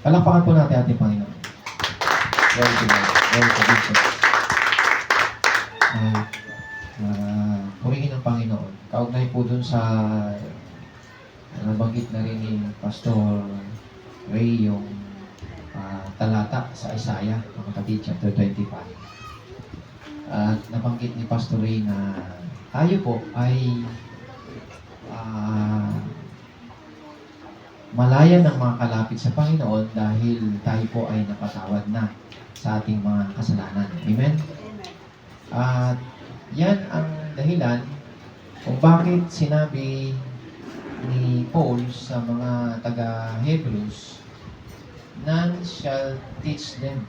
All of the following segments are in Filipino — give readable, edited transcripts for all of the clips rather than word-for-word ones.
Palakpakan po natin ating Panginoon. Glory to God. Glory to Jesus. Purihin ng Panginoon. Kaugnay po dun sa nabanggit na rin ni Pastor Ray yung talata sa Isaiah, mga kapatid, chapter 25. At nabanggit ni Pastor Ray na tayo po ay malaya ng mga kalapit sa Panginoon dahil tayo po ay napatawad na sa ating mga kasalanan. Amen? At yan ang dahilan kung bakit sinabi ni Paul sa mga taga-Hebrews, none shall teach them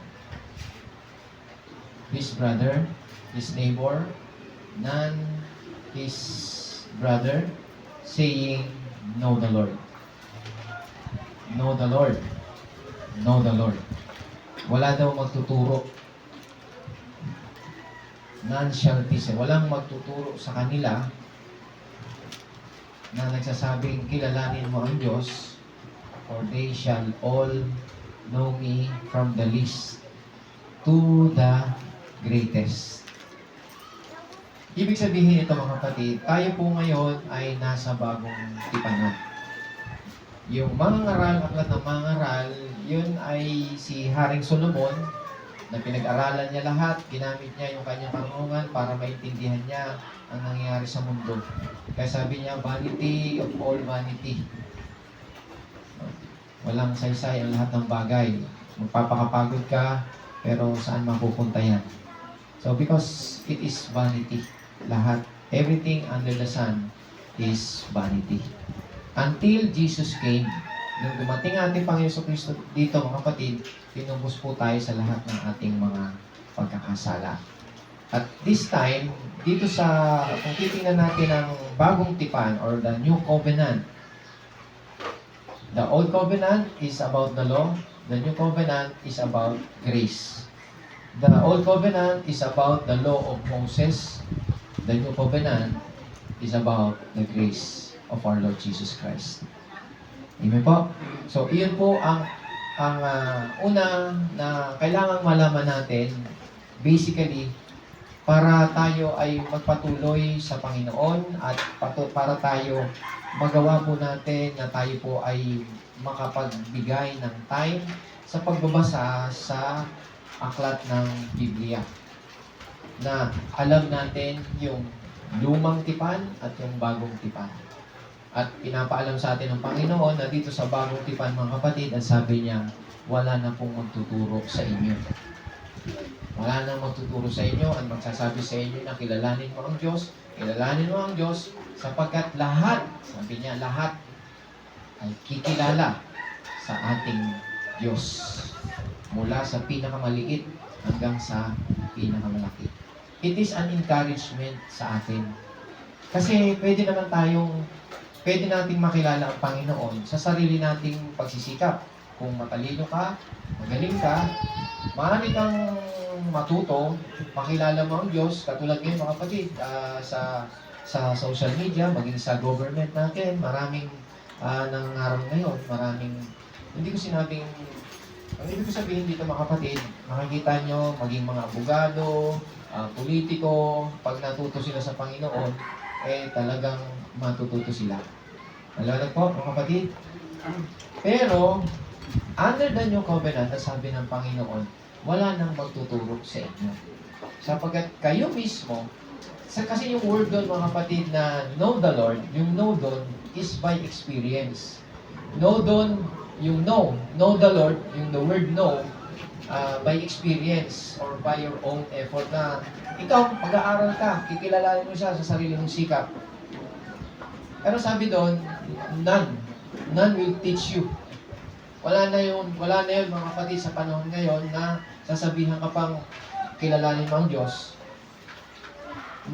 his brother, his neighbor, none his brother, saying, know the Lord. Know the Lord. Know the Lord. Wala daw magtuturo. None shall teach. Walang magtuturo sa kanila na nagsasabing kilalanin mo ang Diyos, for they shall all know me from the least to the greatest. Ibig sabihin ito mga kapatid, tayo po ngayon ay nasa bagong tipanan. Yung mangangaral, aklat ng mangangaral, yun ay si Haring Solomon, na pinag-aralan niya lahat, ginamit niya yung kanyang karunungan para maintindihan niya ang nangyayari sa mundo. Kaya sabi niya, vanity of all vanity. Walang saysay ang lahat ng bagay. Magpapakapagod ka, pero saan mapupunta yan? So because it is vanity, lahat, everything under the sun is vanity. Until Jesus came, nung dumating ating Panginoon Kristo dito mga kapatid, tinubos po tayo sa lahat ng ating mga pagkakasala. At this time, dito sa, kung titingnan natin ang bagong tipan or the new covenant, the old covenant is about the law, the new covenant is about grace. The old covenant is about the law of Moses, the new covenant is about the grace of our Lord Jesus Christ. Amen po? So, iyon po ang una na kailangang malaman natin, basically, para tayo ay magpatuloy sa Panginoon at para tayo magawa po natin na tayo po ay makapagbigay ng time sa pagbabasa sa aklat ng Biblia. Na alam natin yung lumang tipan at yung bagong tipan. At pinapaalam sa atin ng Panginoon na dito sa bagong tipan mga kapatid, at sabi niya, wala na pong magtuturo sa inyo. Wala na magtuturo sa inyo at magsasabi sa inyo na kilalanin mo ang Diyos, kilalanin mo ang Diyos, sapagkat lahat, sabi niya, lahat ay kikilala sa ating Diyos. Mula sa pinakamaliit hanggang sa pinakamalaki. It is an encouragement sa atin. Kasi pwede nating makilala ang Panginoon sa sarili nating pagsisikap. Kung matalino ka, magaling ka, maaari kang matuto, makilala mo ang Diyos, katulad ngayon mga kapatid, sa social media, maging sa government natin, maraming nangangarap ngayon, hindi ko sinabing, ang ibig ko sabihin dito mga kapatid, makikita nyo, maging mga abogado, politiko, pag natuto sila sa Panginoon, talagang matututo sila. Nalalag po, mga kapatid? Pero, under the new covenant, sabi ng Panginoon, wala nang magtuturo sa inyo. Sapagkat kayo mismo, kasi yung word doon, mga kapatid, na know the Lord, yung know doon is by experience. Know doon, yung know the Lord, yung the word know, by experience or by your own effort na ikaw, pag-aaral ka, kikilalanin mo siya sa sarili mong sikap. Pero sabi doon, none will teach you. Wala na yun mga kapatid sa panahon ngayon na sasabihan ka pang kilalanin mo ang Diyos.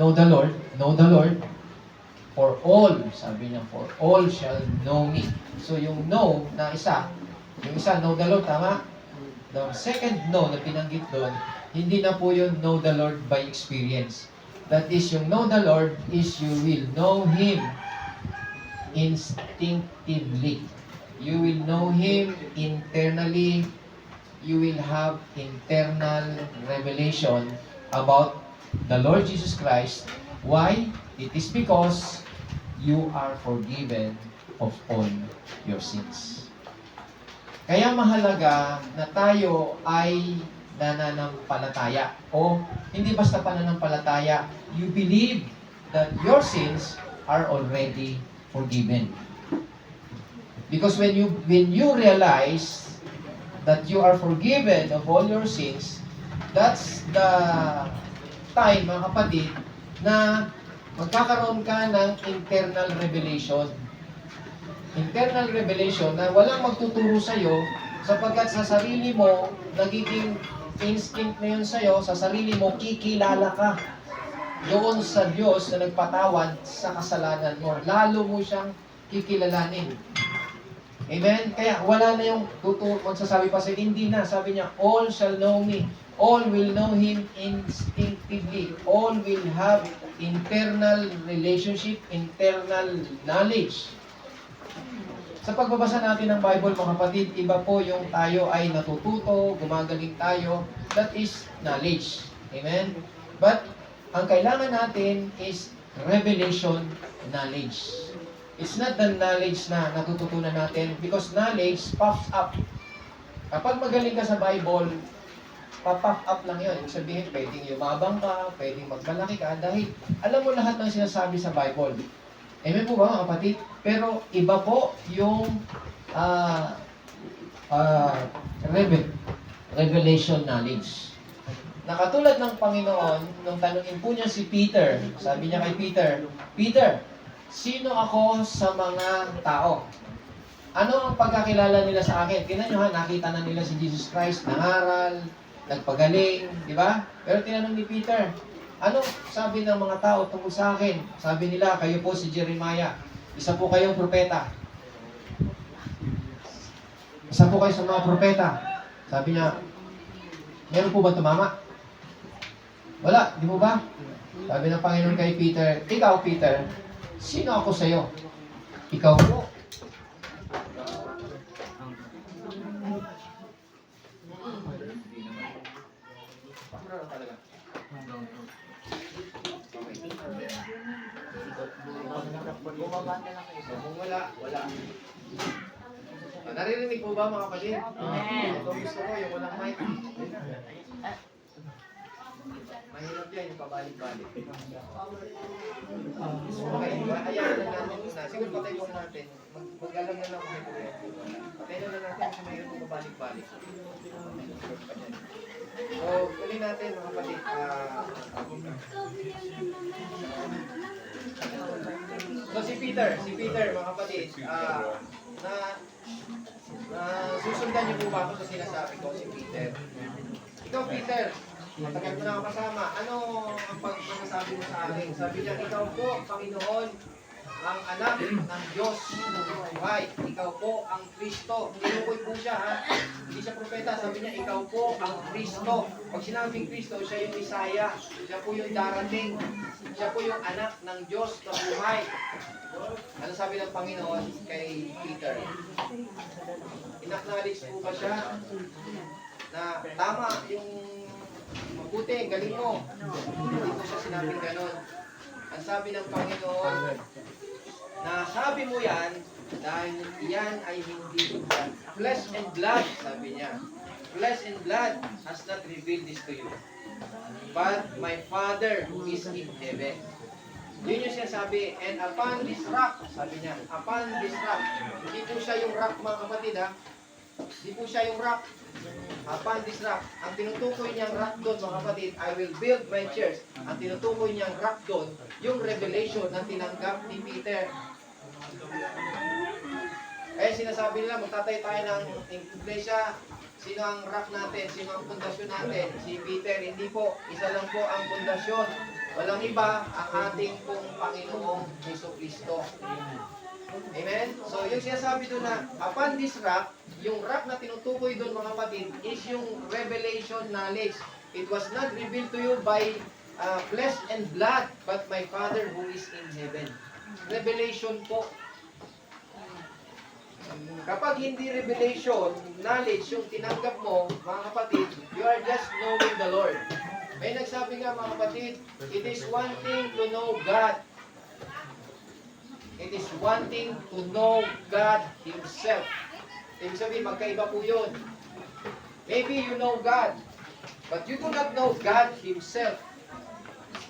Know the Lord, for all, sabi niya, for all shall know me. So yung know na yung isa, know the Lord, tama? The second know na binanggit doon, hindi na po yun know the Lord by experience. That is, yung know the Lord is you will know Him instinctively. You will know Him internally. You will have internal revelation about the Lord Jesus Christ. Why? It is because you are forgiven of all your sins. Kaya mahalaga na tayo ay nananampalataya o hindi basta pananampalataya, you believe that your sins are already forgiven. Because when you realize that you are forgiven of all your sins, that's the time, mga kapatid, na magkakaroon ka ng internal revelation. Internal revelation na walang magtuturo sa'yo sapagkat sa sarili mo, nagiging instinct na yun sa'yo, sa sarili mo, kikilala ka doon sa Diyos na nagpatawad sa kasalanan mo. Lalo mo siyang kikilalanin. Amen? Kaya wala na yung magsasabi pa sa'yo, hindi na. Sabi niya, all shall know me. All will know Him instinctively. All will have internal relationship, internal knowledge. Sa pagbabasa natin ng Bible, mga kapatid, iba po yung tayo ay natututo, gumagaling tayo. That is knowledge. Amen? But, ang kailangan natin is revelation knowledge. It's not the knowledge na natututunan natin because knowledge pops up. Kapag magaling ka sa Bible, pop up lang yun. Ibig sabihin, pwedeng yumabang ka, pwedeng magmalaki ka, dahil alam mo lahat ng sinasabi sa Bible. Amen po ba, mga kapatid? Pero iba po yung revelation knowledge. Nakatulad ng Panginoon, nung tanungin po niya si Peter, sabi niya kay Peter, Peter, sino ako sa mga tao? Ano ang pagkakilala nila sa akin? Tingnan nyo ha, nakita na nila si Jesus Christ, nangaral, nagpagaling, di ba? Pero tinanong ni Peter, ano sabi ng mga tao tungkol sa akin? Sabi nila, kayo po si Jeremiah. Isa po kayong propeta. Isa po kayo sa mga propeta. Sabi niya, meron po ba tumama? Wala, di mo ba? Sabi ng Panginoon kay Peter, ikaw Peter, sino ako sa iyo? Ikaw po. Bumaba na lang kayo. Kung wala. Naririnig po ba, mga kapatid? Ito gusto ko, yung walang mic. Mahirap yan, yung pabalik-balik. Okay, hayaan na natin muna. Siguro patay po natin. Mag-alam na lang kung may kuya. Patay na lang natin kasi mayroon po pabalik-balik. So, tuloy natin, mga kapatid. So, si Peter, mga kapatid, susundan niyo po ba ako sa sinasabi ko, si Peter? Ikaw, Peter, matagal mo na ako kasama. Ano ang pagsasabi mo sa akin? Sabi niya, ikaw po, Panginoon, ang anak ng Diyos ng buhay. Ikaw po ang Kristo. Tinukoy po siya, ha? Hindi siya propeta. Sabi niya, ikaw po ang Kristo. Pag sinabing Kristo, siya yung Isaya. Siya po yung darating. Siya po yung anak ng Diyos ng buhay. Ano sabi ng Panginoon kay Peter? Inacknowledge po ba siya na tama yung mabuti, galing mo? Hindi po siya sinabing ganon. Ang sabi ng Panginoon, na sabi mo yan dahil yan ay hindi flesh and blood, sabi niya. Flesh and blood has not revealed this to you, but my Father who is in heaven. Yun yung sinasabi. And upon this rock, sabi niya, upon this rock. Hindi po siya yung rock, mga kapatid, ha? Hindi po siya yung rock. Upon this rock. Ang tinutukoy niyang rock doon, mga kapatid, I will build my church. Ang tinutukoy niyang rock doon, yung revelation na tinanggap ni Peter. Sinasabi nila, magtatay tayo ng iglesia. Sino ang rock natin? Sino ang pundasyon natin? Si Peter. Hindi po. Isa lang po ang pundasyon. Walang iba ang ating pong Panginoong Jesucristo. Amen? So, yung sinasabi doon na, upon this rock, yung rock na tinutukoy doon, mga kapatid, is yung revelation knowledge. It was not revealed to you by flesh and blood, but my Father who is in heaven. Revelation po. Kapag hindi revelation, knowledge yung tinanggap mo, mga kapatid, you are just knowing the Lord. May nagsabi nga mga kapatid, it is one thing to know God. It is one thing to know God Himself. Ibig sabihin, magkaiba po yun. Maybe you know God, but you do not know God Himself.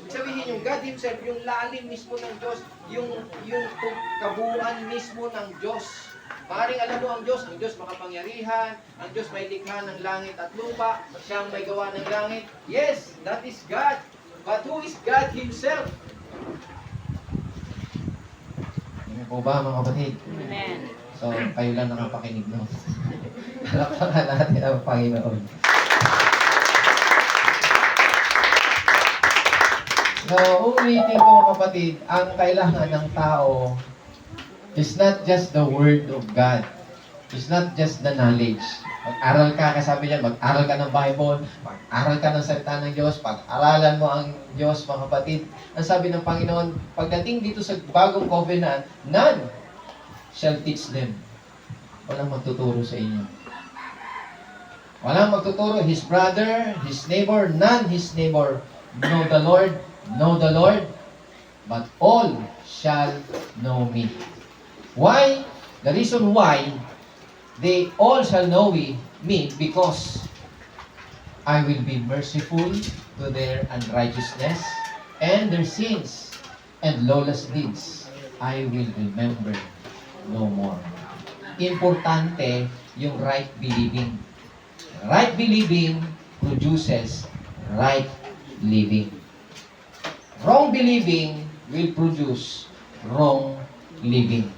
Ibig sabihin, yung God Himself, yung lalim mismo ng Diyos, yung kabuuan mismo ng Diyos. Maaaring alam mo ang Diyos makapangyarihan, ang Diyos may likha ng langit at lupa, siyang may gawa ng langit. Yes, that is God. But who is God Himself? Ano po ba mga kapatid? Amen. So, kayo lang nakapakinig, no? Palakpakan natin ang Panginoon. So, ulitin ko mga kapatid, ang kailangan ng tao is not just the Word of God. It's not just the knowledge. Mag-aral ka, kasabi niya, mag-aral ka ng Bible, mag-aral ka ng salita ng Diyos, pag-aralan mo ang Diyos, mga kapatid. Ang sabi ng Panginoon, pagdating dito sa bagong covenant, none shall teach them. Walang magtuturo sa inyo. Walang magtuturo, his brother, his neighbor, none his neighbor. Know the Lord, but all shall know me. Why? The reason why they all shall know me because I will be merciful to their unrighteousness and their sins and lawless deeds I will remember no more. Importante yung right believing. Right believing produces right living. Wrong believing will produce wrong living.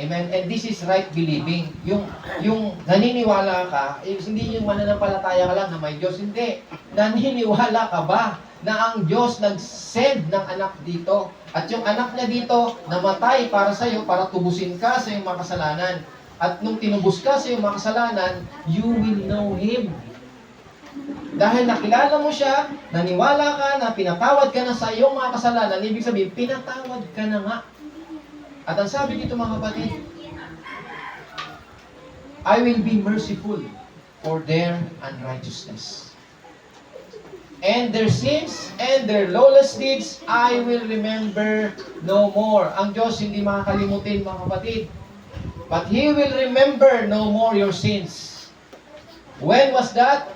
Amen. And this is right believing. Yung naniniwala ka, hindi yung mananampalataya ka lang na may Diyos. Hindi. Naniniwala ka ba na ang Diyos nag-send ng anak dito? At yung anak niya dito, namatay para sa iyo, para tubusin ka sa iyong mga kasalanan. At nung tinubos ka sa iyong mga kasalanan, you will know Him. Dahil nakilala mo siya, naniwala ka na pinatawad ka na sa iyong mga kasalanan, ibig sabihin, pinatawad ka na nga. At ang sabi dito mga kapatid, I will be merciful for their unrighteousness. And their sins and their lawless deeds, I will remember no more. Ang Diyos hindi makakalimutin mga kapatid. But He will remember no more your sins. When was that?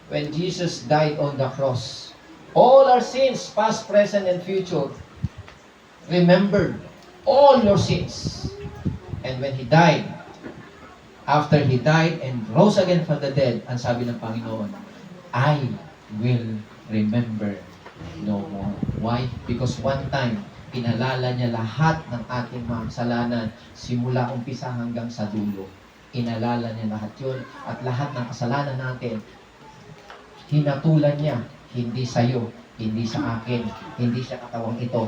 When Jesus died on the cross. All our sins, past, present, and future, remembered. All your sins. And when He died, after He died and rose again from the dead, ang sabi ng Panginoon, I will remember no more. Why? Because one time, inalala niya lahat ng ating mga kasalanan, simula umpisa hanggang sa dulo. Inalala niya lahat yun. At lahat ng kasalanan natin, hinatulan niya, hindi sa iyo, hindi sa akin, hindi sa katawang ito.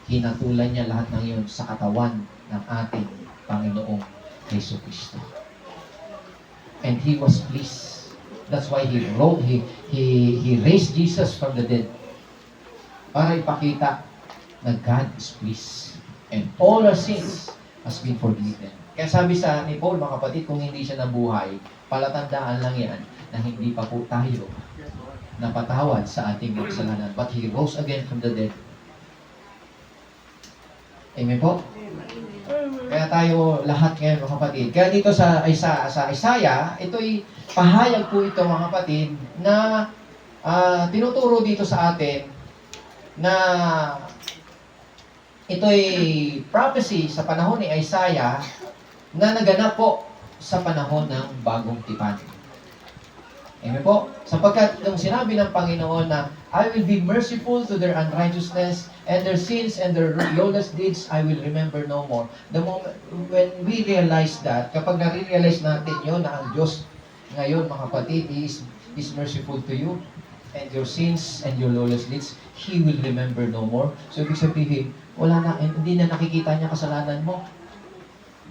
Hinatulan niya lahat ng iyon sa katawan ng ating Panginoong Jesucristo. And He was pleased. That's why He raised Jesus from the dead. Para ipakita na God is pleased. And all our sins has been forgiven. Kaya sabi sa ni Paul, mga kapatid, kung hindi siya nabuhay, palatandaan lang yan na hindi pa po tayo napatawad sa ating mga kasalanan. But He rose again from the dead. Amen po? Kaya tayo lahat ngayon mga kapatid. Kaya dito sa Isaiah, ito'y pahayag po ito mga kapatid na tinuturo dito sa atin na ito'y prophecy sa panahon ni Isaiah na naganap po sa panahon ng bagong tipan. Amen po? Sapagkat nung sinabi ng Panginoon na I will be merciful to their unrighteousness and their sins and their lawless deeds I will remember no more. The moment when we realize that, kapag nare-realize natin yun na ang Diyos ngayon mga kapatid is merciful to you and your sins and your lawless deeds, He will remember no more. So ibig sabihin, wala na, hindi na nakikita niya kasalanan mo.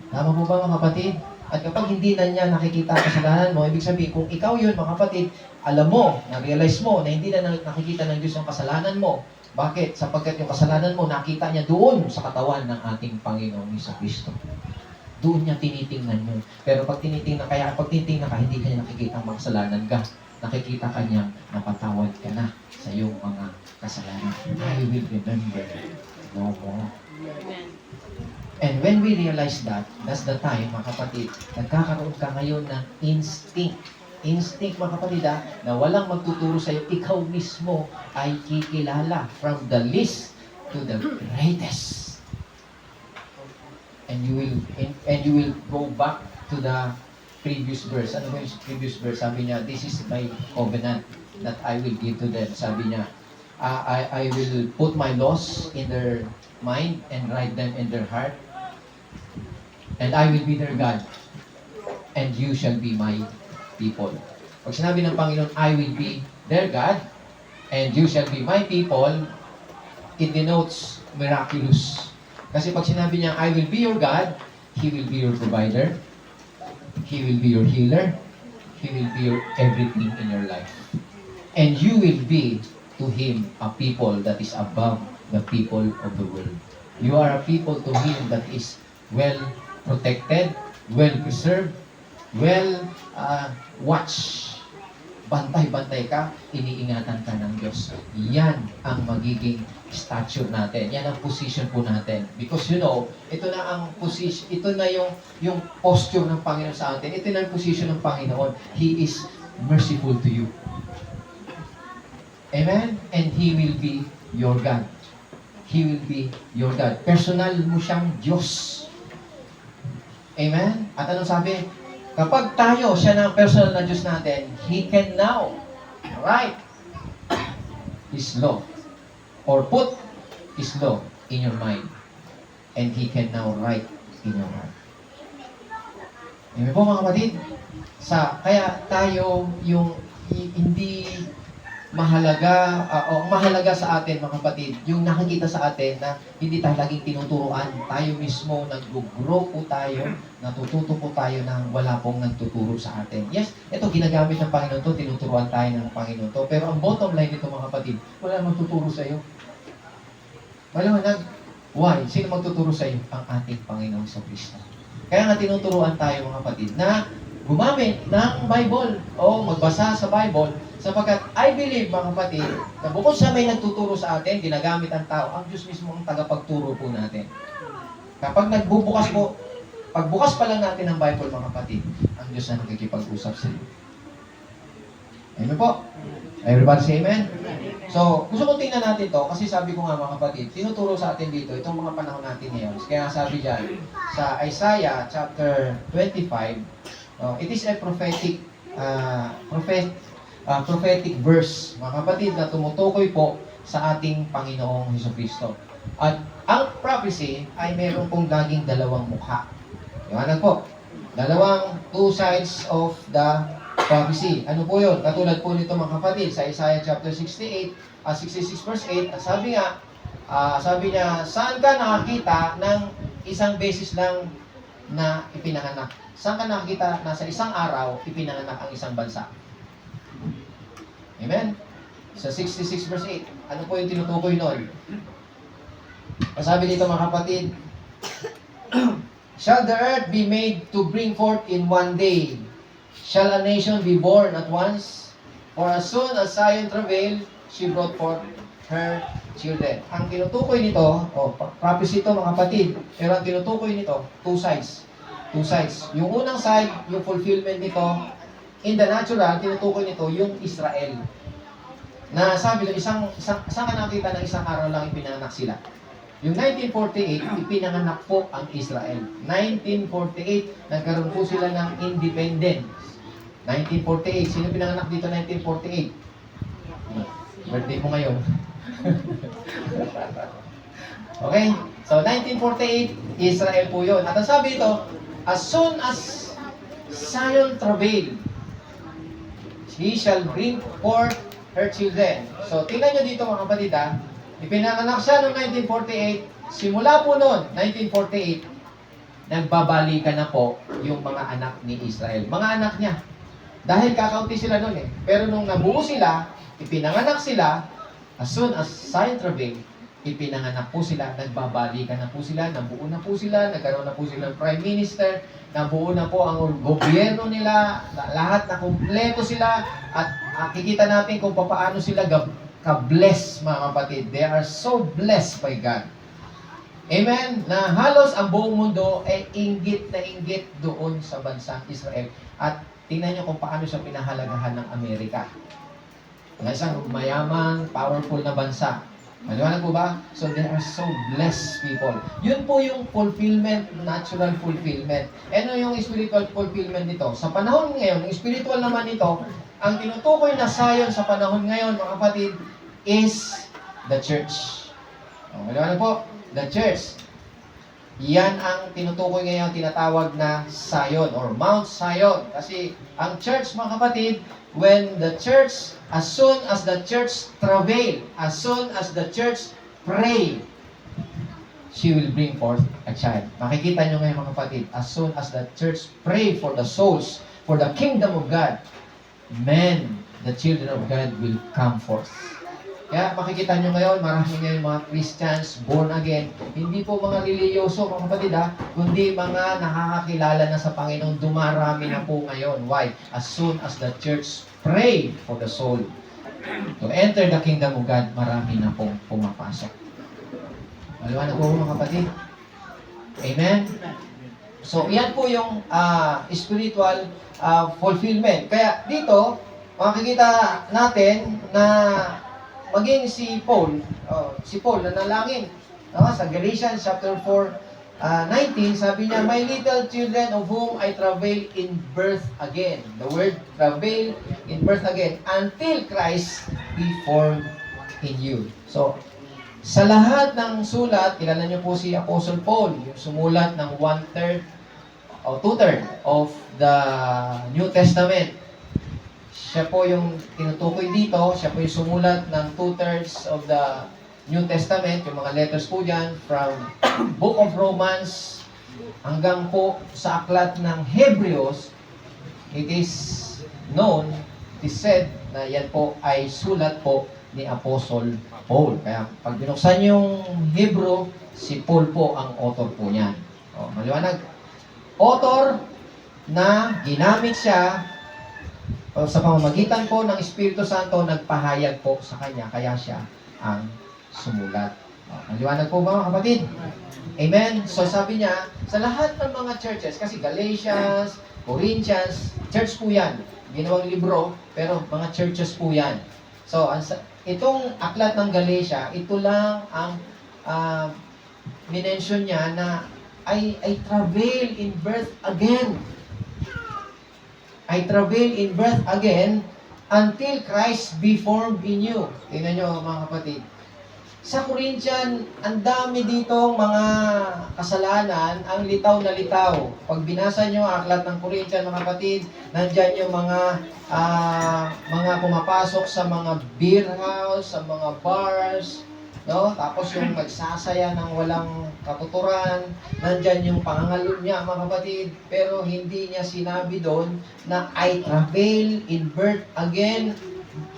Tama po ba mga kapatid? At kapag hindi na niya nakikita ang kasalanan mo, ibig sabihin, kung ikaw yun, mga kapatid, alam mo, na-realize mo na hindi na nakikita ng Diyos ang kasalanan mo. Bakit? Sapagkat yung kasalanan mo, nakita niya doon sa katawan ng ating Panginoong Jesucristo. Doon niya tinitingnan mo. Pero pag tinitingnan ka, hindi ka niya nakikita ang makasalanan ka. Nakikita ka niya, napatawad ka na sa iyong mga kasalanan. I will remember no more. And when we realize that, that's the time, mga kapatid, nagkakaroon ka ngayon ng instinct. Instinct, mga kapatid, na walang magtuturo sa iyo, ikaw mismo ay kikilala from the least to the greatest. And you will go back to the previous verse. Ano ba yung previous verse? Sabi niya, this is my covenant that I will give to them. Sabi niya, I will put my laws in their mind and write them in their heart. And I will be their God. And you shall be my people. Pag sinabi ng Panginoon, I will be their God, and you shall be my people, it denotes miraculous. Kasi pag sinabi niya, I will be your God, He will be your provider, He will be your healer, He will be your everything in your life. And you will be to Him a people that is above the people of the world. You are a people to Him that is well protected, well preserved, well watched. Bantay-bantay ka, iniingatan ka ng Diyos. Yan ang magiging stature natin. Yan ang position po natin. Because ito na ang position, ito na yung posture ng Panginoon sa atin. Ito na ang position ng Panginoon. He is merciful to you. Amen? And He will be your God. He will be your God. Personal mo siyang Diyos. Amen? At anong sabi? Kapag siya na ang personal na Diyos natin, He can now write His law or put His law in your mind, and He can now write in your heart. Amen po mga kapatid? Kaya tayo yung hindi mahalaga sa atin mga kapatid, yung nakikita sa atin na hindi tayo laging tinuturuan. Tayo mismo, nag-grow po tayo, natututo po tayo na wala pong nagtuturo sa atin. Yes, ito ginagamit ng Panginoon to, tinuturuan tayo ng Panginoon to. Pero ang bottom line nito mga kapatid, wala magtuturo sa iyo. Maliwanag. Why? Sino magtuturo sa iyo? Ang ating Panginoong Kristo. Kaya nga tinuturuan tayo mga kapatid na gumamit ng Bible o magbasa sa Bible. Sapagkat I believe, mga kapatid, na bukod sa may nagtuturo sa atin, ginagamit ang tao, ang Diyos mismo ang tagapagturo po natin. Kapag pagbukas pa lang natin ng Bible, mga kapatid, ang Diyos na nagkikipag-usap sa iyo. Amen po? Everybody say amen? So, gusto kong tingnan natin to kasi sabi ko nga mga kapatid, tinuturo sa atin dito, itong mga panahon natin ngayon. Kaya sabi dyan, sa Isaiah chapter 25, it is a prophetic verse, mga kapatid, na tumutukoy po sa ating Panginoong Jesucristo. At ang prophecy ay meron pong laging dalawang mukha. Iwanag po. Two sides of the prophecy. Ano po yun? Katulad po nito mga kapatid, sa Isaiah chapter 66 verse 8, sabi niya, saan ka nakakita ng isang beses lang na ipinanganak? Saan ka nakakita na sa isang araw ipinanganak ang isang bansa? Amen? Sa 66 verse 8, ano po yung tinutukoy nun? Sabi dito mga kapatid, shall the earth be made to bring forth in one day? Shall a nation be born at once? For as soon as Zion travailed, she brought forth her children. Ang tinutukoy nito, prophecy ito mga kapatid, pero ang tinutukoy nito, two sides. Yung unang side, yung fulfillment nito, in the natural, tinutukoy nito yung Israel. Na sabi doon, isang ka nakita ng isang araw lang ipinanganak sila. Yung 1948, ipinanganak po ang Israel. 1948, nagkaroon po sila ng independence. 1948, sino pinanganak dito 1948? Birthday mo ngayon. Okay? So, 1948, Israel po yun. At ang sabi ito, as soon as Zion travail, he shall bring forth her children. So, tingnan nyo dito mga kapatid ipinanganak siya noong 1948. Simula po noon, 1948, nagbabalikan na po yung mga anak ni Israel. Mga anak niya. Dahil kakaunti sila noon Pero nung nabuo sila, ipinanganak sila, as soon as Zion travail, ipinanganak po sila, nagbabalikan na po sila, nabuo na po sila, nagkaroon na po sila ng Prime Minister, nabuo na po ang gobyerno nila, lahat na kumpleto sila, at kikita natin kung paano sila ka-bless, mga kapatid. They are so blessed by God. Amen? Na halos ang buong mundo ay inggit na inggit doon sa bansang Israel. At tingnan nyo kung paano siya pinahalagahan ng Amerika. Isang mayaman, powerful na bansa. Maliwanag po ba? So they are so blessed people. Yun po yung fulfillment, natural fulfillment. Ano yung spiritual fulfillment nito? Sa panahon ngayon, yung spiritual naman ito, ang tinutukoy na sayon sa panahon ngayon, mga kapatid, is the church. Maliwanag po? The church. Yan ang tinutukoy ngayon, tinatawag na Zion or Mount Zion. Kasi ang church, mga kapatid, when the church, as soon as the church travail, as soon as the church pray, she will bring forth a child. Makikita nyo ngayon, mga kapatid, as soon as the church pray for the souls, for the kingdom of God, men, the children of God will come forth. Kaya makikita nyo ngayon, marami ngayon mga Christians, born again, hindi po mga religyoso, mga kapatid kundi mga nakakakilala na sa Panginoon, dumarami na po ngayon. Why? As soon as the church pray for the soul to enter the kingdom of God, marami na pong pumapasok. Maliwanag po mga kapatid. Amen? So, yan po yung spiritual fulfillment. Kaya dito, makikita natin na maging si Paul nanalangin. Sa Galatians chapter 4:19, sabi niya, "My little children of whom I travail in birth again." The word travail in birth again, until Christ be formed in you. So, sa lahat ng sulat, kilala niyo po si Apostle Paul, yung sumulat ng 1/3 o 2/3 of the New Testament. Siya po yung tinutukoy dito, siya po yung sumulat ng 2/3 of the New Testament, yung mga letters po dyan, from Book of Romans hanggang po sa aklat ng Hebrews. It is known, it is said, na yan po ay sulat po ni Apostle Paul. Kaya pag binuksan yung Hebrew, si Paul po ang author po niyan. Maliwanag. Author na ginamit siya sa pamamagitan po ng Espiritu Santo, nagpahayag po sa kanya, kaya siya ang sumulat. Maliwanag po ba, mga kapatid? Amen? So sabi niya, sa lahat ng mga churches, kasi Galatians, Corinthians, church po yan. Ginawang libro, pero mga churches po yan. So, itong aklat ng Galatia, ito lang ang minention niya na I travail in birth again. I travail in birth again until Christ be formed in you. Tingnan nyo, mga kapatid. Sa Corinthian, ang dami ditong mga kasalanan, ang litaw na litaw. Pag binasa nyo ang aklat ng Corinthian, mga kapatid, nandyan yung mga pumapasok sa mga beer house, sa mga bars, no? Tapos yung nagsasaya ng walang katuturan, nandyan yung pangangalun niya, mga kapatid, pero hindi niya sinabi doon na I travail in birth again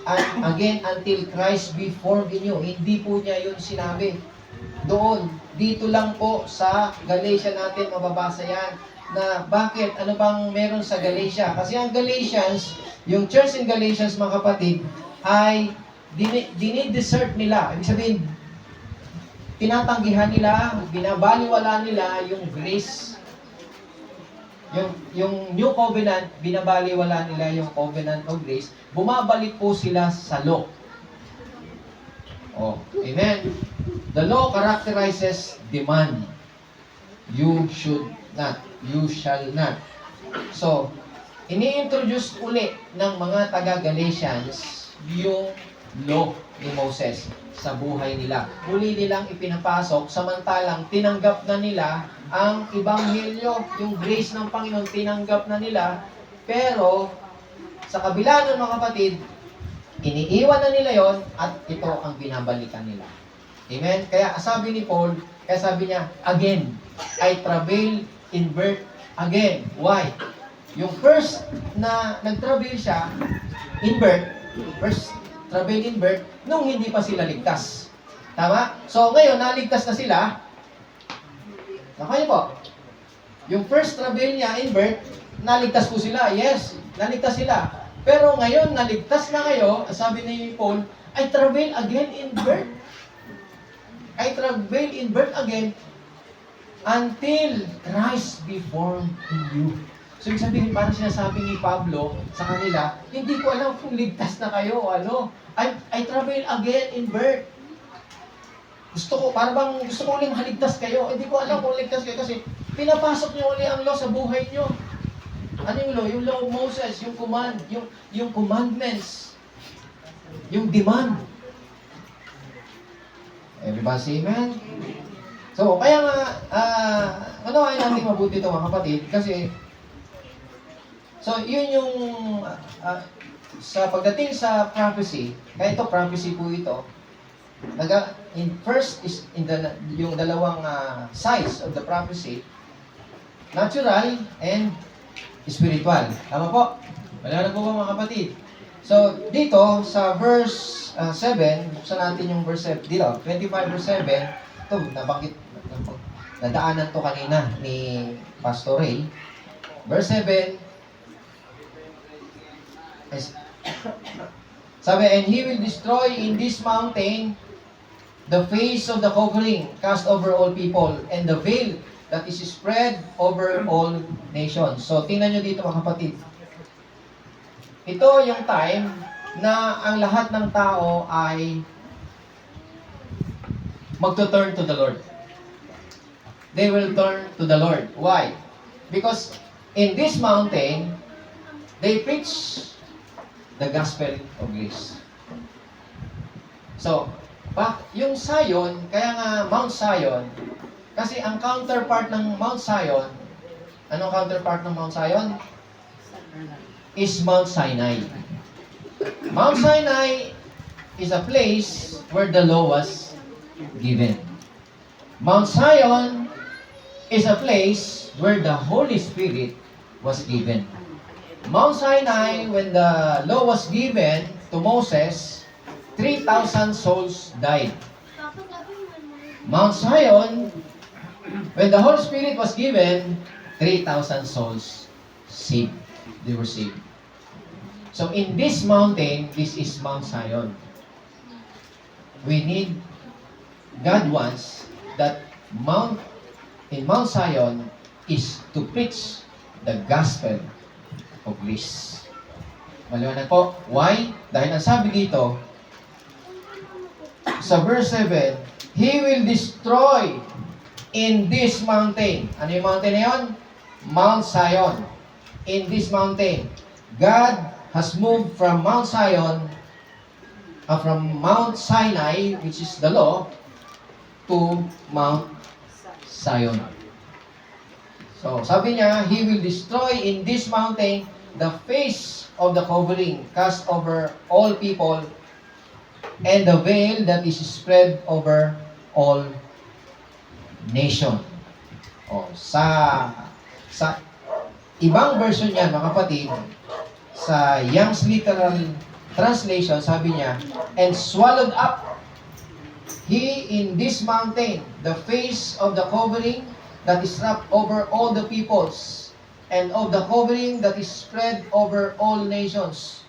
and again until Christ be formed in you. Hindi po niya yun sinabi. Doon, dito lang po sa Galatia natin mababasa yan, na bakit, ano bang meron sa Galatia? Kasi ang Galatians, yung church in Galatians, mga kapatid, ay dinidesert nila. Ibig sabihin, tinatanggihan nila, binabaliwala nila yung grace. Yung New Covenant, binabaliwala nila yung Covenant of Grace. Bumabalik po sila sa law. Amen. The law characterizes demand. You should not. You shall not. So, ini-introduce uli ng mga taga-Galatians yung law ni Moses sa buhay nila. Muli nilang ipinapasok, samantalang tinanggap na nila ang Ebanghelyo, yung grace ng Panginoon, tinanggap na nila, pero sa kabila ng mga kapatid, iniiwan na nila yon at ito ang binabalikan nila. Amen? Kaya sabi ni Paul, kaya sabi niya, again, I travail in birth again. Why? Yung first na nag-travail siya in birth, first travail in birth, nung hindi pa sila ligtas. Tama? So, ngayon, naligtas na sila. Nakayo po. Yung first travel niya in birth, naligtas po sila. Yes, naligtas sila. Pero ngayon, naligtas na kayo, sabi ni Paul, I travel again in birth. I travel in birth again until Christ be formed in you. So, ibig sabihin, parang sinasabi ni Pablo sa kanila, hindi ko alam kung ligtas na kayo o ano. I travel again in birth. Gusto ko ulit maligtas kayo. Hindi ko alam kung ligtas kayo kasi pinapasok niyo ulit ang law sa buhay niyo. Ano yung law? Yung law of Moses, yung command, yung commandments, yung demand. Everybody say amen? So, kaya nga, manawain natin mabuti ito mga kapatid kasi so, yun yung sa pagdating sa prophecy, kaya ito prophecy po ito, first is yung dalawang sides of the prophecy, natural and spiritual. Tama po? Wala na po ba mga kapatid? So, dito sa verse 7, buksan natin yung verse 7, dito, 25 verse 7, ito, nadaanan to kanina ni Pastor Ray. Verse 7, sabi, and he will destroy in this mountain the face of the covering cast over all people, and the veil that is spread over all nations. So, tingnan nyo dito mga kapatid. Ito yung time na ang lahat ng tao ay magto-turn to the Lord. They will turn to the Lord. Why? Because in this mountain, they preach the gospel of grace. So, yung Zion, kaya nga Mount Zion, kasi ang counterpart ng Mount Zion, anong counterpart ng Mount Zion? Is Mount Sinai. Mount Sinai is a place where the law was given. Mount Zion is a place where the Holy Spirit was given. Mount Sinai, when the law was given to Moses, 3,000 souls died. Mount Zion, when the Holy Spirit was given, 3,000 souls saved. They were saved. So in this mountain, this is Mount Zion. We need, God wants that in Mount Zion is to preach the gospel of grace. Maliwanag po. Why? Dahil ang sabi dito, sa verse 7, He will destroy in this mountain. Ano yung mountain na yun? Mount Zion. In this mountain, God has moved from Mount Zion, from Mount Sinai, which is the law, to Mount Zion. So, sabi niya, He will destroy in this mountain the face of the covering cast over all people, and the veil that is spread over all nation. O, sa ibang version niya, mga kapatid, sa Young's Literal Translation, sabi niya, and swallowed up he in this mountain the face of the covering that is wrapped over all the peoples, and of the covering that is spread over all nations.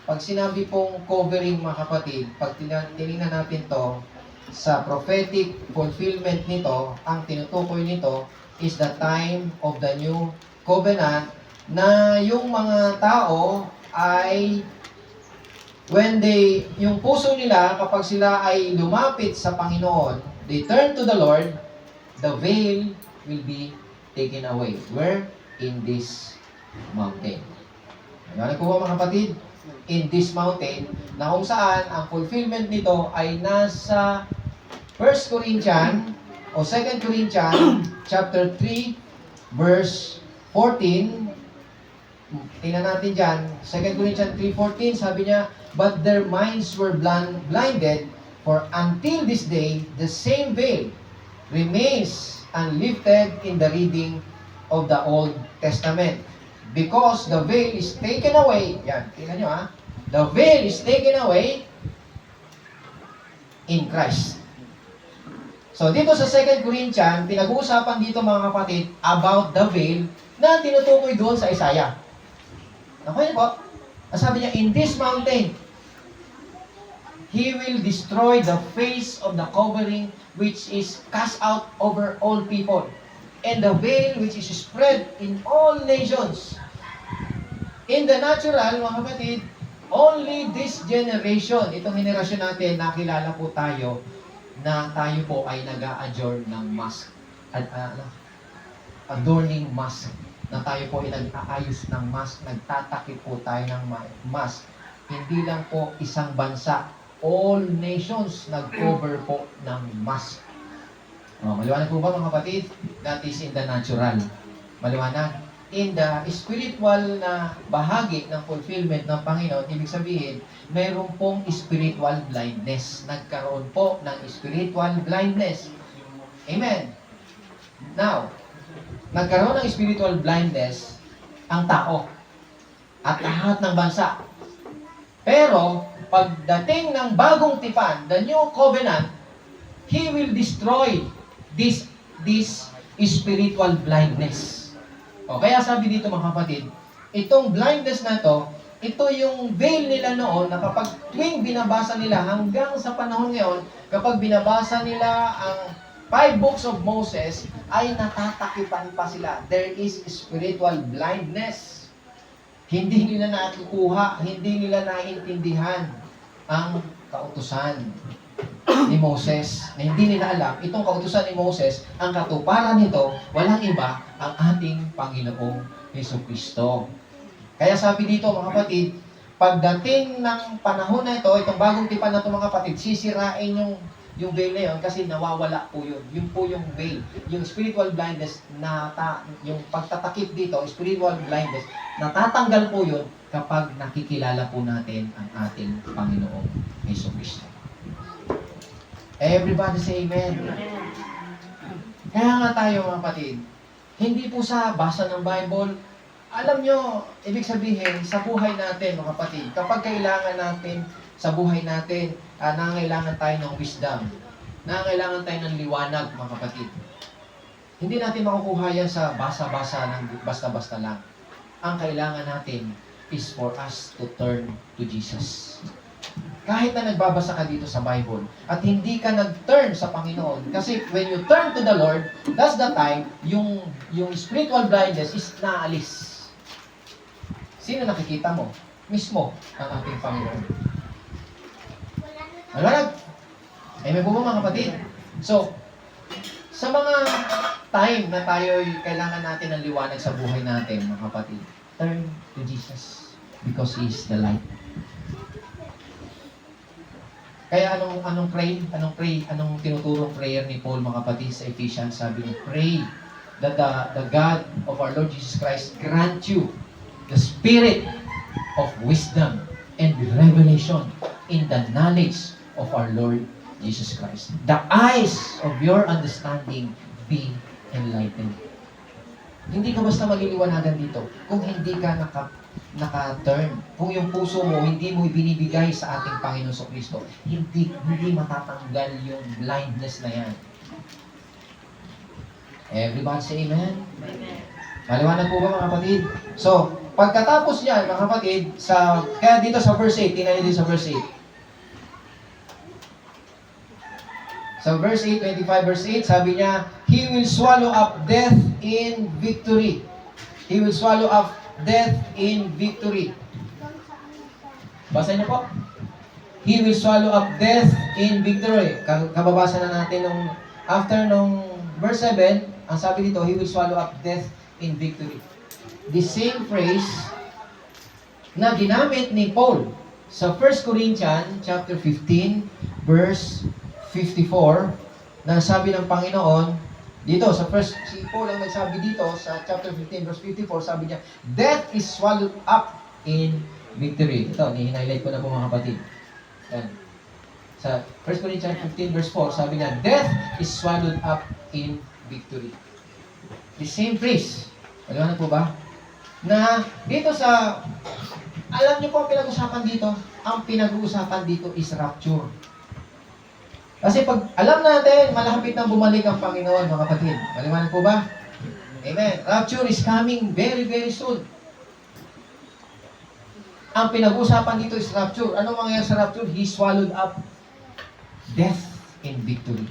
Pag sinabi pong covering, mga kapatid, pag tinignan natin to, sa prophetic fulfillment nito, ang tinutukoy nito is the time of the new covenant, na yung mga tao ay yung puso nila, kapag sila ay lumapit sa Panginoon, they turn to the Lord, the veil will be taken away. Where? In this mountain. Ano po ba mga kapatid? In this mountain, na kung saan ang fulfillment nito ay nasa 1 Corinthians o 2 Corinthians chapter 3 verse 14. Tingnan natin dyan, 2 Corinthians 3:14, sabi niya, but their minds were blinded, for until this day, the same veil remains unlifted in the reading of the Old Testament. Because the veil is taken away, yan, tingnan nyo the veil is taken away in Christ. So, dito sa 2 Corinthians, pinag-uusapan dito mga kapatid about the veil na tinutukoy doon sa Isaiah. Okay po? Ang sabi niya, in this mountain, He will destroy the face of the covering which is cast out over all people, and the veil which is spread in all nations. In the natural, mga kapatid, only this generation, itong henerasyon natin, nakilala po tayo na tayo po ay nag-a-adorn ng mask. Adorning mask. Na tayo po ay nag-aayos ng mask, nagtatakip po tayo ng mask. Hindi lang po isang bansa, all nations nag-cover po ng mask. Maliwanag po ba mga kapatid? That is in the natural. Maliwanag. In the spiritual na bahagi ng fulfillment ng Panginoon, ibig sabihin, mayroon pong spiritual blindness. Nagkaroon po ng spiritual blindness. Amen. Now, nagkaroon ng spiritual blindness ang tao at lahat ng bansa. Pero, pagdating ng bagong tipan, the new covenant, He will destroy this spiritual blindness. Kaya sabi dito mga kapatid, itong blindness na to, ito yung veil nila noon na kapag tuwing binabasa nila hanggang sa panahon ngayon, kapag binabasa nila ang 5 books of Moses, ay natatakipan pa sila. There is spiritual blindness. Hindi nila nakukuha, hindi nila naiintindihan ang kautusan ni Moses, na hindi nila alam, itong kautusan ni Moses, ang katuparan nito, walang iba, ang ating Panginoong Jesucristo. Kaya sabi dito mga kapatid, pagdating ng panahon na ito, itong bagong tipan na ito mga kapatid, sisirain yung veil na yun kasi nawawala po yun. Yun po yung veil. Yung spiritual blindness, yung pagtatakip dito, spiritual blindness, natatanggal po yun kapag nakikilala po natin ang ating Panginoong Jesucristo. Everybody say amen. Kaya nga tayo mga kapatid, hindi po sa basa ng Bible, alam nyo, ibig sabihin, sa buhay natin mga kapatid, kapag kailangan natin sa buhay natin, nangangailangan tayo ng wisdom, nangangailangan tayo ng liwanag mga kapatid. Hindi natin makukuha yan sa basa-basa ng basta-basta lang. Ang kailangan natin is for us to turn to Jesus. Kahit na nagbabasa ka dito sa Bible at hindi ka nag-turn sa Panginoon, kasi when you turn to the Lord, that's the time yung spiritual blindness is naalis. Sino nakikita mo? Mismo ang ating Panginoon. Alright? Amen po ba mga kapatid? So, sa mga time na tayo kailangan natin ng liwanag sa buhay natin, mga kapatid, turn to Jesus because He is the light. Kaya anong pray? Anong tinuturong prayer ni Paul mga kapatid sa Ephesians? Sabi niya, pray that the God of our Lord Jesus Christ grant you the spirit of wisdom and revelation in the knowledge of our Lord Jesus Christ. The eyes of your understanding be enlightened. Hindi ka basta maliliwanagan dito kung hindi ka naka-turn. Kung yung puso mo, hindi mo ibinibigay sa ating Panginoon sa Kristo, hindi matatanggal yung blindness na yan. Everybody say amen? Amen. Maliwanag po ba mga kapatid? So, pagkatapos yan, mga kapatid, kaya dito sa verse 8, tingnan niyo dito sa verse 8. Sa verse 8, 25 verse 8, sabi niya, He will swallow up death in victory. He will swallow up death in victory. Basa niyo po. He will swallow up death in victory. Kababasa na natin after verse 7, ang sabi dito, He will swallow up death in victory. The same phrase na ginamit ni Paul sa 1 Corinthians chapter 15 verse 54 na sabi ng Panginoon dito sa si Paul ang nagsabi dito sa chapter 15 verse 54, sabi niya, death is swallowed up in victory. Ito, ni-highlight ko na po mga kapatid. Yan. Sa 1 Corinthians 15 verse 4, sabi niya, death is swallowed up in victory. The same phrase. Alam na po ba? Na dito alam niyo po ang pinag-usapan dito? Ang pinag-uusapan dito is rapture. Kasi pag alam natin, malapit na bumalik ang Panginoon, mga kapatid. Maliwanag po ba? Amen. Rapture is coming very, very soon. Ang pinag-usapan dito is rapture. Ano mangyayari sa rapture? He swallowed up death in victory.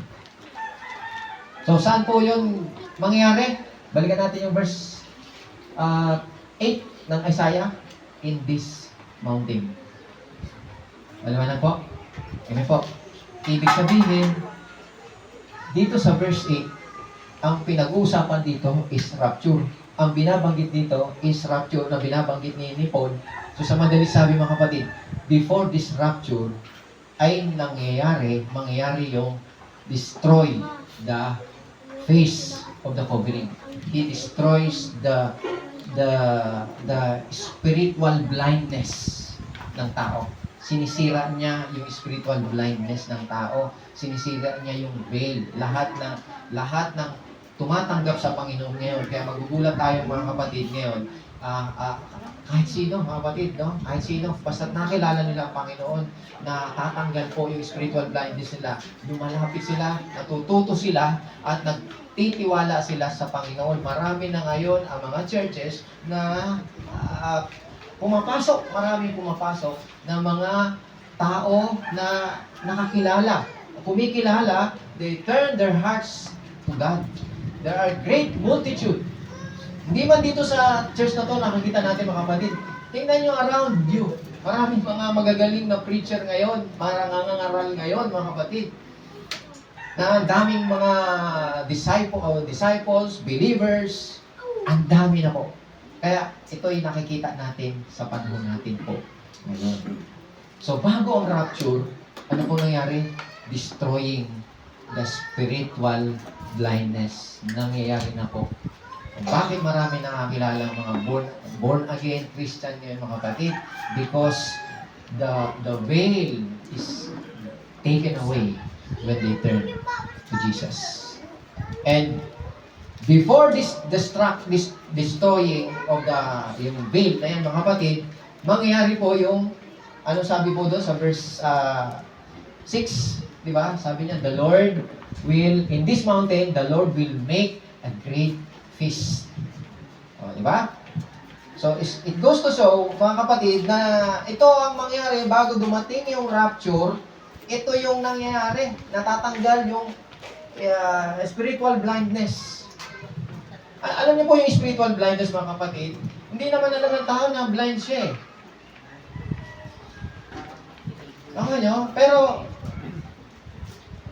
So, saan po yun mangyayari? Balikan natin yung verse 8 ng Isaiah. In this mountain. Maliwanag po? Amen po. Ibig sabihin, dito sa verse 8, ang pinag-uusapan dito is rapture. Ang binabanggit dito is rapture na binabanggit ni Paul. So sa madaling sabi mga kapatid, before this rapture ay mangyayari yung destroy the face of the covering. He destroys the spiritual blindness ng tao. Sinisira niya yung spiritual blindness ng tao. Sinisira niya yung veil. Lahat ng tumatanggap sa Panginoon ngayon. Kaya magugulat tayo mga kapatid ngayon. Kahit sino, mga kapatid, no? Kahit sino, basta nakilala nila ang Panginoon, na tatanggal po yung spiritual blindness nila. Lumalapit sila, natututo sila, at nagtitiwala sila sa Panginoon. Marami na ngayon ang mga churches na maraming pumapasok ng mga tao na nakakilala. Kumikilala, they turn their hearts to God. There are great multitude. Hindi man dito sa church na to nakikita natin mga kapatid. Tingnan nyo around you. Maraming mga magagaling na preacher ngayon, marangangaral ngayon mga kapatid. Na ang daming mga disciples, believers, ang dami na po. Kaya ito'y nakikita natin sa panahon natin po ngayon. So bago ang rapture, ano po nangyari? Destroying the spiritual blindness. Nangyayari na po. Bakit marami nakakilala mga born again Christian ngayon mga kapatid? Because the veil is taken away when they turn to Jesus. And before this destroying of yung veil na yan mga kapatid, mangyayari po yung ano sabi po doon sa verse 6, di ba? Sabi niya, the Lord will, in this mountain, the Lord will make a great feast. O, di ba? So, it goes to show, mga kapatid, na ito ang mangyayari bago dumating yung rapture, ito yung nangyayari. Natatanggal yung spiritual blindness. Alam niyo po yung spiritual blindness, mga kapatid, hindi naman alam ng tao na blind siya eh. Ako nyo? Pero,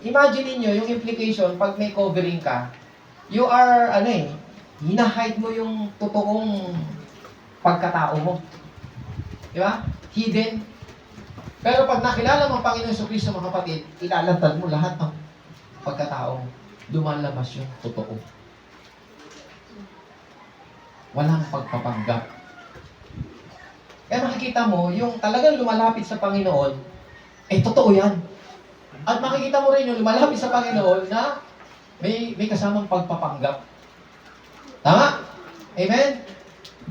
imagine niyo yung implication pag may covering ka, you are, hinahide mo yung totoong pagkatao mo. Di ba? Hidden. Pero pag nakilala mo ang Panginoon Jesucristo, mga kapatid, ilalantad mo lahat ng pagkatao. Lumalabas yung totoo. Walang pagpapanggap. Kaya makikita mo, yung talagang lumalapit sa Panginoon, totoo yan. At makikita mo rin yung lumalapit sa Panginoon na may kasamang pagpapanggap. Tama? Amen?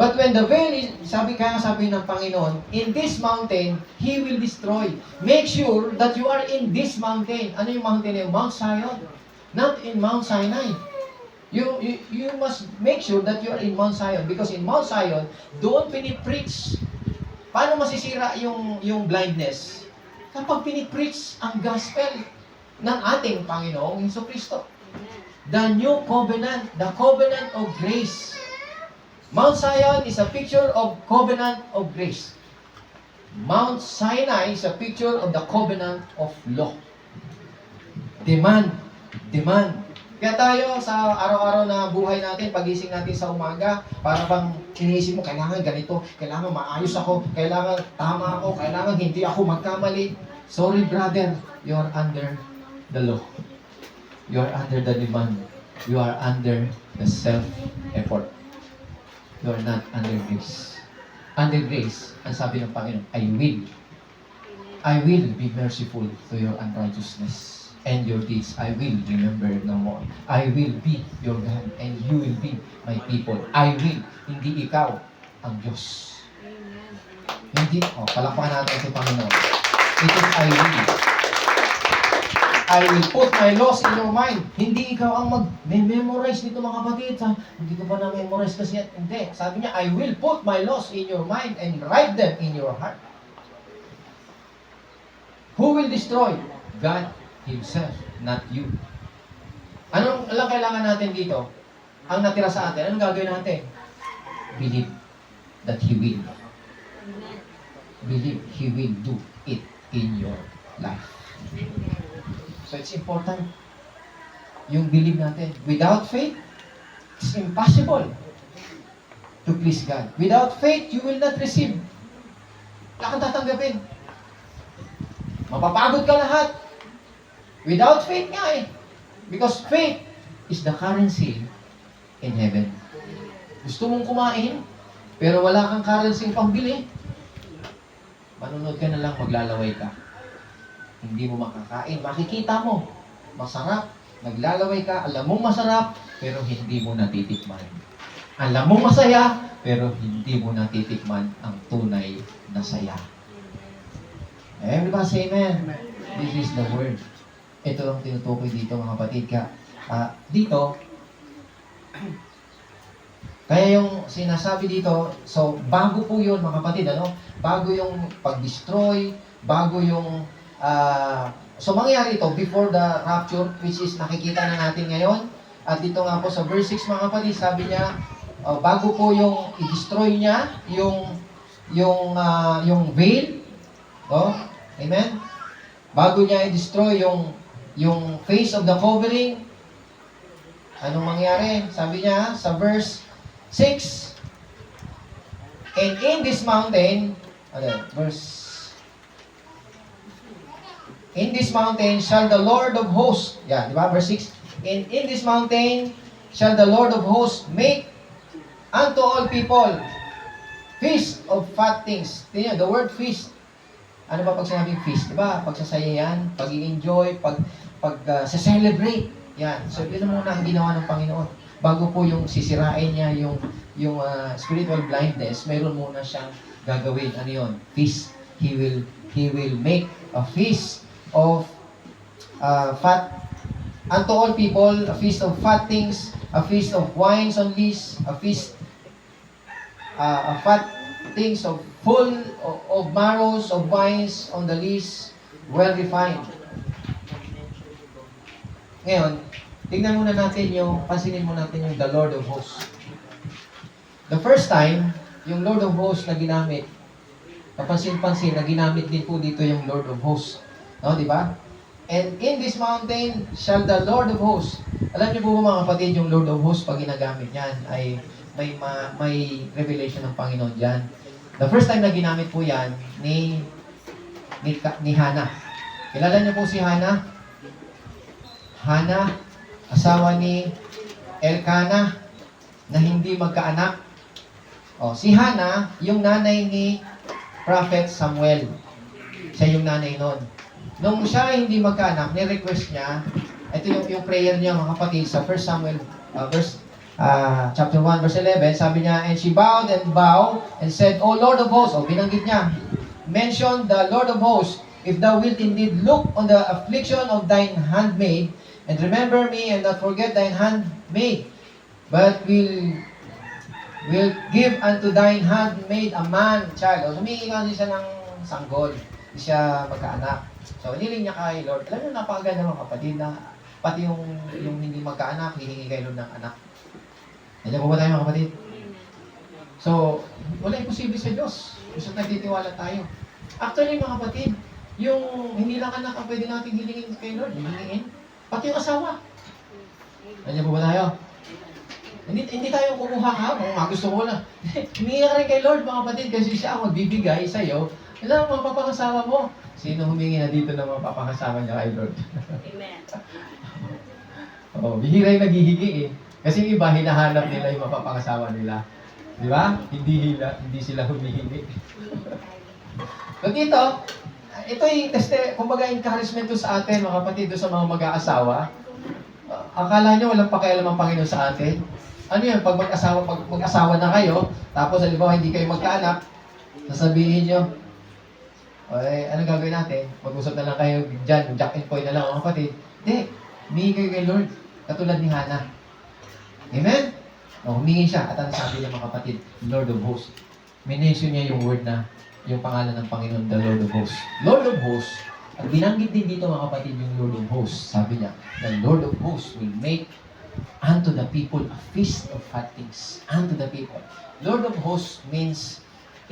But when the veil is, sabi ng Panginoon, in this mountain, He will destroy. Make sure that you are in this mountain. Ano yung mountain na yun? Mount Zion. Not in Mount Sinai. You must make sure that you are in Mount Zion. Because in Mount Zion, doon pinipreach. Paano masisira yung blindness? Kapag pinipreach ang gospel ng ating Panginoong Jesucristo. The new covenant, the covenant of grace. Mount Zion is a picture of covenant of grace. Mount Sinai is a picture of the covenant of law. Demand. Kaya tayo sa araw-araw na buhay natin, pagising natin sa umaga, para bang iniisip mo, kailangan ganito, kailangan maayos ako, kailangan tama ako, kailangan hindi ako magkamali. Sorry brother, you are under the law. You are under the demand. You are under the self-effort. You are not under grace. Under grace, ang sabi ng Panginoon, I will be merciful to your unrighteousness and your deeds. I will remember no more. I will be your God and you will be my people. I will, hindi ikaw ang Diyos. Hindi, palakpakan natin si Panginoon. It is I will. I will put my laws in your mind. Hindi ikaw ang mag-memorize nito mga kapatid. Hindi ko pa na-memorize kasi yan. Hindi. Sabi niya, I will put my laws in your mind and write them in your heart. Who will destroy? God Himself, not you. Anong kailangan natin dito? Ang natira sa atin, anong gagawin natin? Believe that He will. Believe He will do it in your life. So it's important. Yung believe natin. Without faith, it's impossible to please God. Without faith, you will not receive. Wala kang tatanggapin. Mapapagod ka lahat. Without faith nga eh. Because faith is the currency in heaven. Gusto mong kumain, pero wala kang currency pambili. Manunod ka na lang, maglalaway ka. Hindi mo makakain. Makikita mo, masarap. Naglalaway ka, alam mong masarap, pero hindi mo natitikman. Alam mong masaya, pero hindi mo natitikman ang tunay na saya. Everybody say amen. This is the word. Ito ang tinutukoy dito mga kapatid ka. Dito, kaya yung sinasabi dito, so bago po yun mga kapatid, bago yung pag-destroy, bago yung so mangyari ito before the rapture, which is nakikita na natin ngayon. At dito nga po sa verse 6 mga kapatid, sabi niya, bago po yung i-destroy niya yung veil, amen? Bago niya i-destroy yung face of the covering, anong mangyari? Sabi niya sa verse 6, and in this mountain, in this mountain shall the Lord of hosts, di ba? Verse 6, and in this mountain shall the Lord of hosts make unto all people feast of fat things. Tingnan, the word feast. Ano ba pag sinabing feast? Di ba? Pagsasaya yan, pag-i-enjoy, pag-celebrate. Yan. So, yun muna ang ginawa ng Panginoon. Bago po yung sisirain niya yung spiritual blindness, mayroon muna siyang gagawin. Ano yun? Feast. He will make a feast of fat unto all people, a feast of fat things, a feast of wines on lees, a feast of fat things of full of marrows of wines on the lees, well refined. Ngayon, tingnan muna natin pansinin muna natin yung the Lord of Hosts. The first time, yung Lord of Hosts na ginamit, kapansin-pansin na ginamit din po dito yung Lord of Hosts. Di ba? And in this mountain shall the Lord of Hosts. Alam niyo po mga kapatid, yung Lord of Hosts, pag ginagamit yan, ay may revelation ng Panginoon dyan. The first time na ginamit po yan, ni Hannah. Kilala niyo po si Hannah? Hannah, asawa ni Elkanah, na hindi magkaanak. Si Hannah, yung nanay ni Prophet Samuel. Siya yung nanay nun. Nung siya hindi magkaanak, ni-request niya, ito yung prayer niya mga kapatid sa 1 Samuel chapter 1 verse 11, sabi niya, and she bowed and said, O Lord of hosts, binanggit niya, mention the Lord of hosts, if thou wilt indeed look on the affliction of thine handmaid, and remember me and not forget thine handmaid, but will give unto thine handmaid a man child. Humingi ka siya ng sanggol, hindi siya magkaanak. So, hiniling niya kay Lord. Alam niyo, napakaganda mga kapatid na pati yung hindi magkaanak, hihingi kay Lord ng anak. Nandiyan po ba tayo mga kapatid? So, wala imposible sa Diyos. Gusto nagtitiwala tayo. Actually mga kapatid, yung hindi lang anak ang pwede natin hilingin kay Lord, hilingin. Pati yung asawa. Nandiyan po ba tayo? Hindi tayo kukuha ka, kung gusto mo na. Humingi ka rin kay Lord mga kapatid kasi siya ang magbibigay sa'yo. Alam mo, mapapangasawa mo. Sino humingi na dito na mapapangasawa niya kay Lord? Amen. Bihira yung naghihingi eh. Kasi yung iba, hinahanap nila yung mapapangasawa nila. Di ba? Hindi sila humihingi. So dito, ito yung kumbaga encouragement to sa atin, mga kapatid, sa mga mag-aasawa. Akala nyo walang pakialam ang Panginoon sa atin? Ano yun? Pag mag-asawa na kayo, tapos halimbawa hindi kayo magkaanak, sasabihin nyo, Okay, anong gagawin natin? Mag-usap na lang kayo dyan, jack and point na lang, mga kapatid. Hindi, humingi kayo kay Lord, katulad ni Hannah. Amen? O, humingi siya, at ano sabi niya mga kapatid? Lord of Hosts. Minention niya yung word na, yung pangalan ng Panginoon, the Lord of Hosts. Lord of Hosts, at binanggit din dito mga kapatid yung Lord of Hosts. Sabi niya, the Lord of Hosts will make unto the people a feast of fat things. Unto the people. Lord of Hosts means,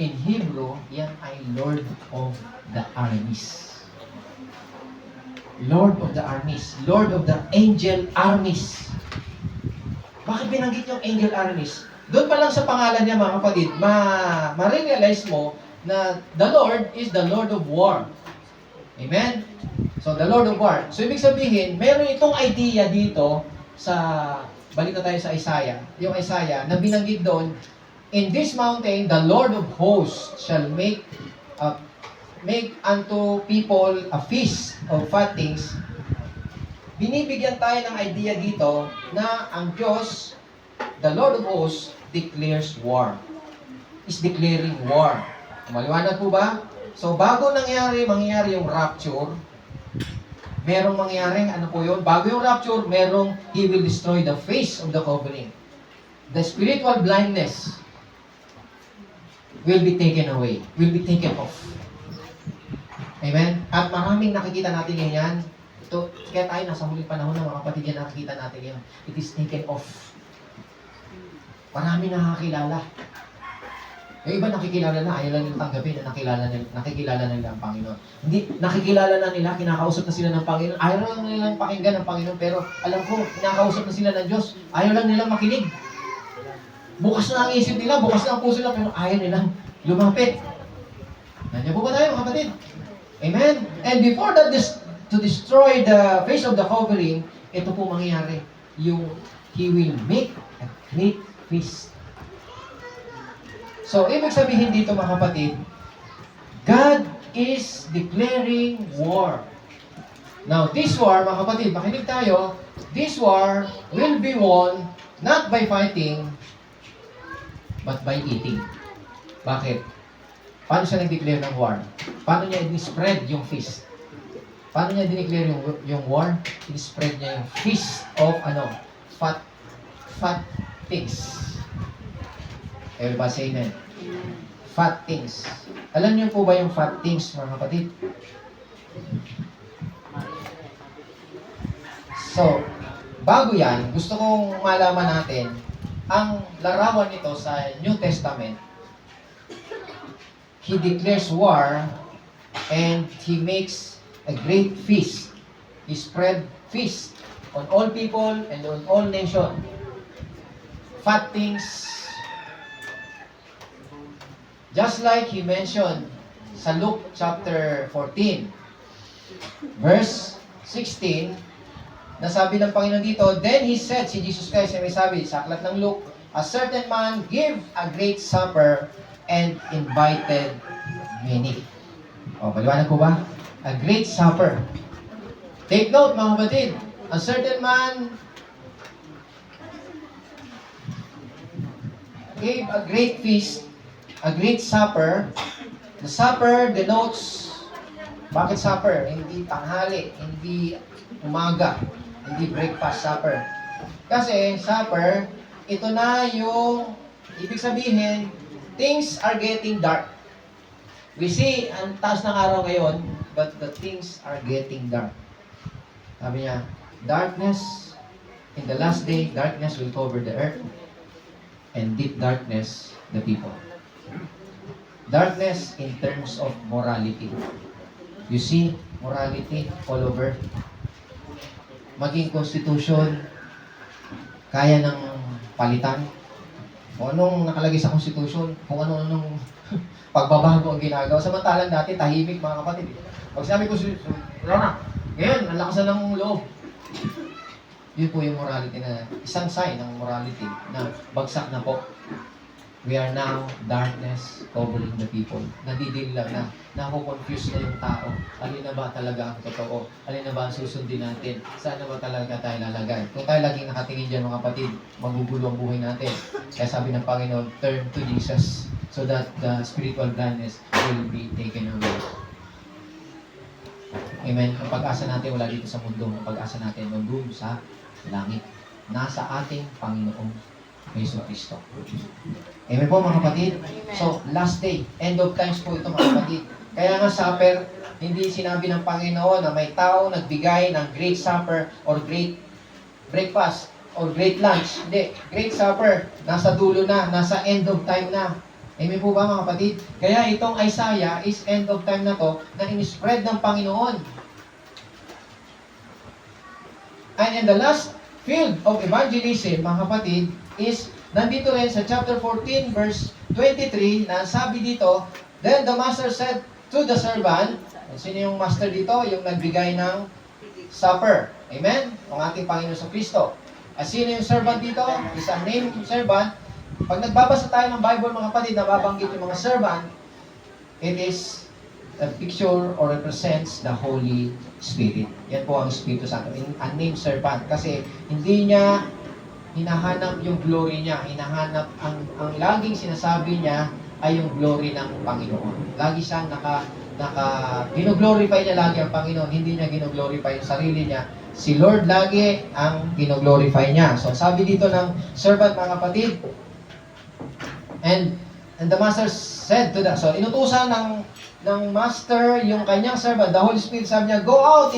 in Hebrew, yan ay Lord of the armies. Lord of the armies. Lord of the angel armies. Bakit binanggit yung angel armies? Doon pa lang sa pangalan niya mga kapatid, ma-realize mo na the Lord is the Lord of war. Amen? So, the Lord of war. So, ibig sabihin, meron itong idea dito sa, balik na tayo sa Isaiah, yung Isaiah, na binanggit doon, in this mountain, the Lord of hosts shall make unto people a feast of fat things. Binibigyan tayo ng idea dito na ang Diyos, the Lord of hosts, declares war. Is declaring war. Maliwanag po ba? So, bago mangyari yung rapture, merong mangyaring, ano po yun? Bago yung rapture, merong He will destroy the face of the covering. The spiritual blindness will be taken away, will be taken off. Amen? At maraming nakikita natin yan. Ito, kaya tayo nasa huling panahon ng mga kapatid yan, nakikita natin yan. It is taken off. Maraming nakakilala. Yung iba nakikilala na, ayaw lang nilang tanggapin na nakikilala nila ang Panginoon. Hindi, nakikilala na nila, kinakausap na sila ng Panginoon. Ayaw lang nilang pakinggan ng Panginoon, pero alam ko, kinakausap na sila ng Diyos. Ayaw lang nilang makinig. Bukas na ang isip nila, bukas na ang puso nila, pero ayaw nilang lumapit. Nandiyan po ba tayo, mga kapatid? Amen? And before that, to destroy the face of the covering, ito po mangyayari. He will make a great feast. So, ibig sabihin dito mga kapatid, God is declaring war. Now, this war, mga kapatid, makinig tayo, this war will be won not by fighting, but by eating. Bakit? Paano siya nag-declare ng war? Paano niya i-spread yung feast? Paano niya dineclare yung war? I-spread niya yung feast of fat things. Everybody say amen. Fat things. Alam niyo po ba yung fat things, mga kapatid? So, bago yan, gusto kong malaman natin ang larawan nito sa New Testament. He declares war and He makes a great feast. He spread feast on all people and on all nations. Fat things. Just like He mentioned sa Luke chapter 14, verse 16, nasabi ng Panginoon dito, then He said, si Jesus Christ ay may sabi, sa aklat ng Luke, a certain man gave a great supper and invited many. O, paliwanag ko ba? A great supper. Take note, mga kapatid, a certain man gave a great feast, a great supper. The supper denotes, bakit supper? Hindi tanghali, hindi umaga, hindi breakfast supper. Kasi supper, ito na yung, ibig sabihin, things are getting dark. We see, ang taas ng araw ngayon, but the things are getting dark. Sabi niya, darkness, in the last day, darkness will cover the earth, and deep darkness, the people. Darkness in terms of morality. You see, morality all over. Maging constitution, kaya ng palitan. Kung anong nakalagay sa constitution, kung anong pagbabago ang ginagawa. Samantalang dati, tahimik mga kapatid. Pag sinabi ko, wala na. Ngayon, ang lakas na ng loob. Yun po yung morality na, isang sign ng morality na bagsak na po. We are now darkness covering the people. Nadidil lang na, nakukonfuse na yung tao. Alin na ba talaga ang totoo? Alin na ba ang susundin natin? Saan na ba talaga tayo lalagay? Kung tayo laging nakatingin dyan mga kapatid, magugulo ang buhay natin. Kaya sabi ng Panginoon, turn to Jesus so that the spiritual blindness will be taken away. Amen. Ang pag-asa natin wala dito sa mundo. Ang pag-asa natin nandun sa langit. Nasa ating Panginoong Yesu Cristo. Amen po mga kapatid. So, last day. End of times po ito mga kapatid. Kaya nga supper, hindi sinabi ng Panginoon na may tao nagbigay ng great supper or great breakfast or great lunch. Hindi. Great supper. Nasa dulo na. Nasa end of time na. Amen po ba mga kapatid? Kaya itong Isaiah is end of time na to na in-spread ng Panginoon. And in the last field of evangelism, mga kapatid, is nandito rin sa chapter 14 verse 23 na sabi dito, then the master said to the servant, sino yung master dito? Yung nagbigay ng supper. Amen? Ang ating Panginoon sa Kristo. At sino yung servant dito? Is a named servant. Pag nagbabasa tayo ng Bible, mga kapatid, nababanggit yung mga servant, it is a picture or represents the Holy Spirit. Yan po ang Espiritu Santo. Unnamed servant. Kasi hindi niya hinahanap yung glory niya. Hinahanap, ang laging sinasabi niya ay yung glory ng Panginoon. Lagi siyang gino-glorify niya lagi ang Panginoon. Hindi niya gino-glorify yung sarili niya. Si Lord lagi ang gino-glorify niya. So sabi dito ng servant, mga kapatid, and the master said to the, so inutusan ng master yung kanyang servant, the Holy Spirit, sabi niya, go out